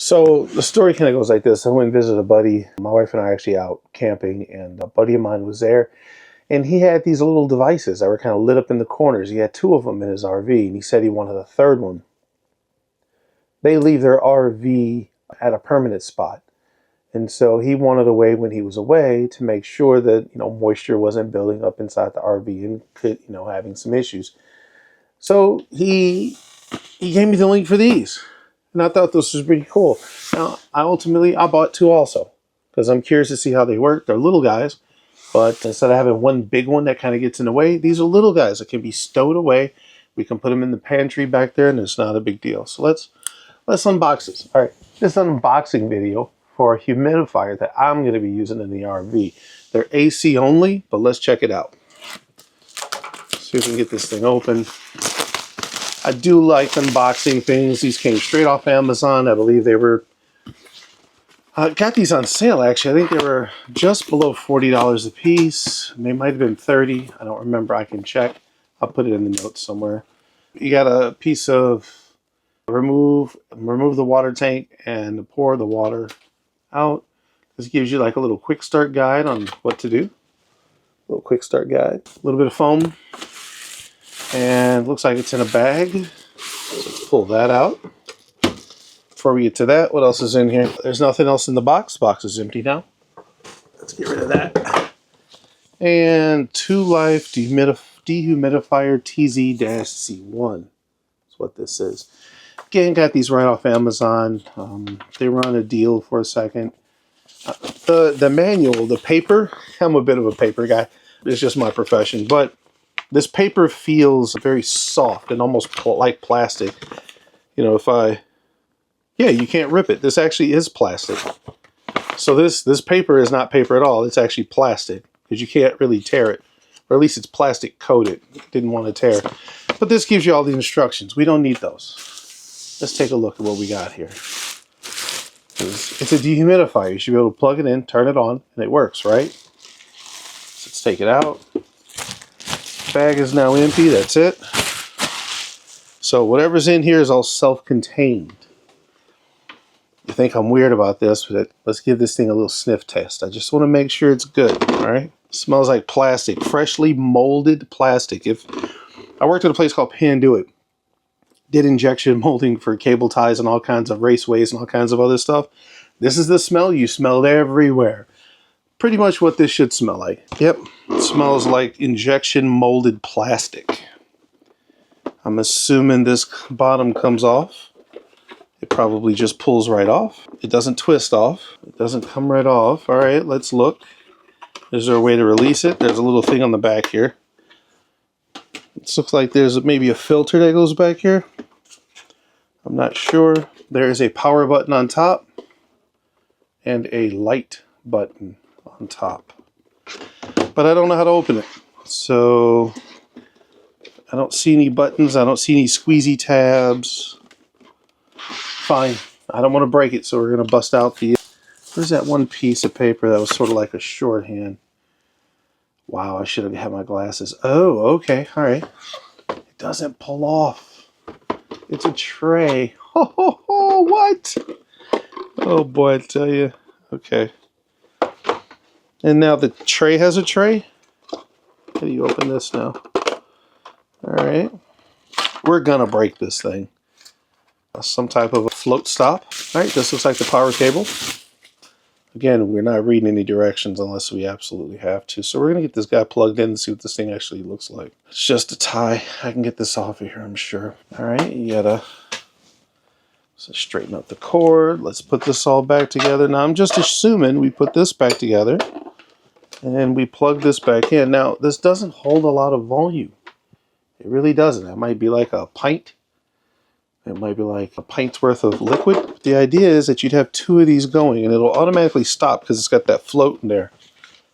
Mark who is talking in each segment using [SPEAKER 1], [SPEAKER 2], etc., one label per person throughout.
[SPEAKER 1] So the story kind of goes like this. I went and visited a buddy. My wife and I are actually out camping, and a buddy of mine was there. And he had these little devices that were kind of lit up in the corners. He had two of them in his RV, and he said he wanted a third one. They leave their RV at a permanent spot. And so he wanted a way when he was away to make sure that, moisture wasn't building up inside the RV and could, having some issues. So he gave me the link for these. And I thought this was pretty cool. Now, I bought two also because I'm curious to see how they work. They're little guys, but instead of having one big one that kind of gets in the way, these are little guys that can be stowed away. We can put them in the pantry back there, and it's not a big deal. So let's unbox this. All right, this unboxing video for a humidifier that I'm going to be using in the RV. They're AC only, but let's check it out. See if we can get this thing open. I do like unboxing things. These came straight off Amazon. I believe they were... got these on sale, actually. I think they were just below $40 a piece. They might have been $30. I don't remember. I can check. I'll put it in the notes somewhere. You got a piece of remove the water tank and pour the water out. This gives you like a little quick start guide on what to do. A little quick start guide. A little bit of foam. And looks like it's in a bag. So let's pull that out. Before we get to that, what else is in here? There's nothing else in the box. The box is empty now. Let's get rid of that. And 2 Life Dehumidifier TZ-C1. That's what this is. Again, got these right off Amazon. They were on a deal for a second. The manual, the paper, I'm a bit of a paper guy. It's just my profession. But this paper feels very soft and almost like plastic. You can't rip it. This actually is plastic. So this paper is not paper at all. It's actually plastic because you can't really tear it. Or at least it's plastic coated. Didn't want to tear. But this gives you all the instructions. We don't need those. Let's take a look at what we got here. It's a dehumidifier. You should be able to plug it in, turn it on, and it works, right? So let's take it out. Bag is now empty. That's it. So whatever's in here is all self-contained. You think I'm weird about this, but let's give this thing a little sniff test. I just want to make sure it's good. All right. It smells like plastic, freshly molded plastic. If I worked at a place called Panduit, did injection molding for cable ties and all kinds of raceways and all kinds of other stuff. This is the smell you smelled everywhere. Pretty much what this should smell like. Yep, it smells like injection molded plastic. I'm assuming this bottom comes off. It probably just pulls right off. It doesn't twist off. It doesn't come right off. All right, let's look. Is there a way to release it? There's a little thing on the back here. It looks like there's maybe a filter that goes back here. I'm not sure. There is a power button on top and a light button on top. But I don't know how to open it. So I don't see any buttons. I don't see any squeezy tabs. Fine. I don't want to break it, so we're going to bust out the... Where's that one piece of paper that was sort of like a shorthand? Wow, I should have had my glasses. Oh, okay. All right. It doesn't pull off. It's a tray. Oh, what? Oh, boy, I tell you. Okay. And now the tray has a tray? How do you open this now? All right. We're going to break this thing. Some type of a float stop. All right, this looks like the power cable. Again, we're not reading any directions unless we absolutely have to. So we're going to get this guy plugged in and see what this thing actually looks like. It's just a tie. I can get this off of here, I'm sure. All right, you gotta straighten up the cord. Let's put this all back together. Now, I'm just assuming we put this back together and we plug this back in. Now, this doesn't hold a lot of volume. It really doesn't. It might be like a pint. It might be like a pint's worth of liquid. The idea is that you'd have 2 of these going and it'll automatically stop because it's got that float in there.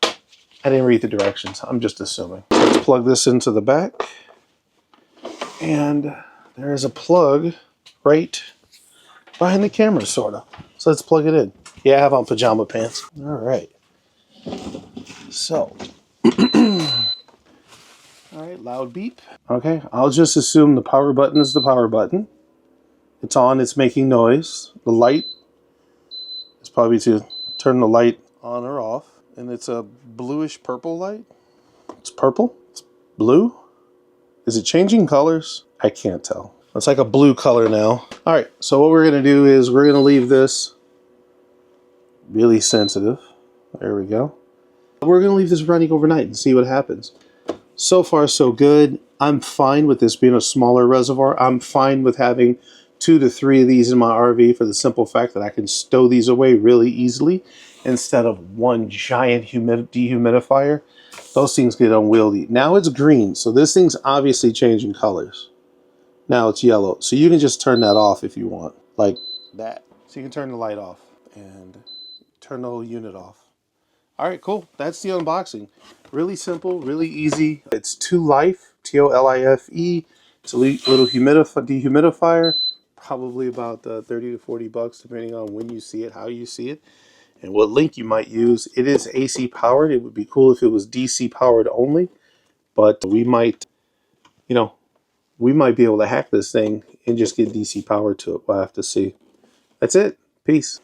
[SPEAKER 1] I didn't read the directions. I'm just assuming. So let's plug this into the back. And there's a plug right behind the camera, sort of. So let's plug it in. Yeah, I have on pajama pants. All right. So. All right, loud beep. Okay, I'll just assume the power button is the power button. It's on, it's making noise. The light probably to turn the light on or off. And it's a bluish purple light. It's purple? It's blue? Is it changing colors? I can't tell. It's like a blue color now. All right, so what we're gonna do is we're gonna leave this really sensitive. There we go. We're gonna leave this running overnight and see what happens. So far, so good. I'm fine with this being a smaller reservoir. I'm fine with having 2 to 3 of these in my RV for the simple fact that I can stow these away really easily instead of one giant dehumidifier. Those things get unwieldy. Now it's green, so this thing's obviously changing colors. Now it's yellow, so you can just turn that off if you want, like that. So you can turn the light off and turn the whole unit off. All right, cool. That's the unboxing. Really simple, really easy. It's Tolife, T-O-L-I-F-E. It's a little dehumidifier, probably about 30 to 40 bucks, depending on when you see it, how you see it, and what link you might use. It is AC powered. It would be cool if it was DC powered only, but we might, you know, we might be able to hack this thing and just get DC power to it. We'll have to see. That's it. Peace.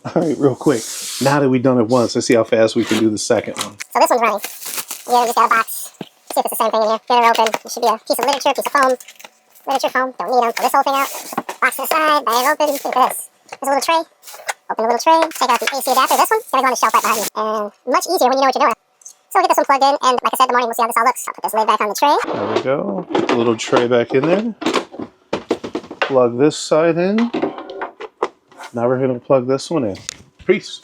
[SPEAKER 1] All right, real quick. Now that we've done it once, let's see how fast we can do the second one.
[SPEAKER 2] So this one's running. You just got a box. See if it's the same thing in here. Get it open. It should be a piece of literature, piece of foam. Literature foam. Don't need them. Pull this whole thing out. Box to the side. Bag open. Look at this. There's a little tray. Open the little tray. Take out the AC adapter. This one's going to go on the shelf right behind you. And much easier when you know what you're doing. So we'll get this one plugged in. And like I said, in the morning we'll see how this all looks. I'll put this lid back on the tray.
[SPEAKER 1] There we go. Put the little tray back in there. Plug this side in. Now we're going to plug this one in. Peace.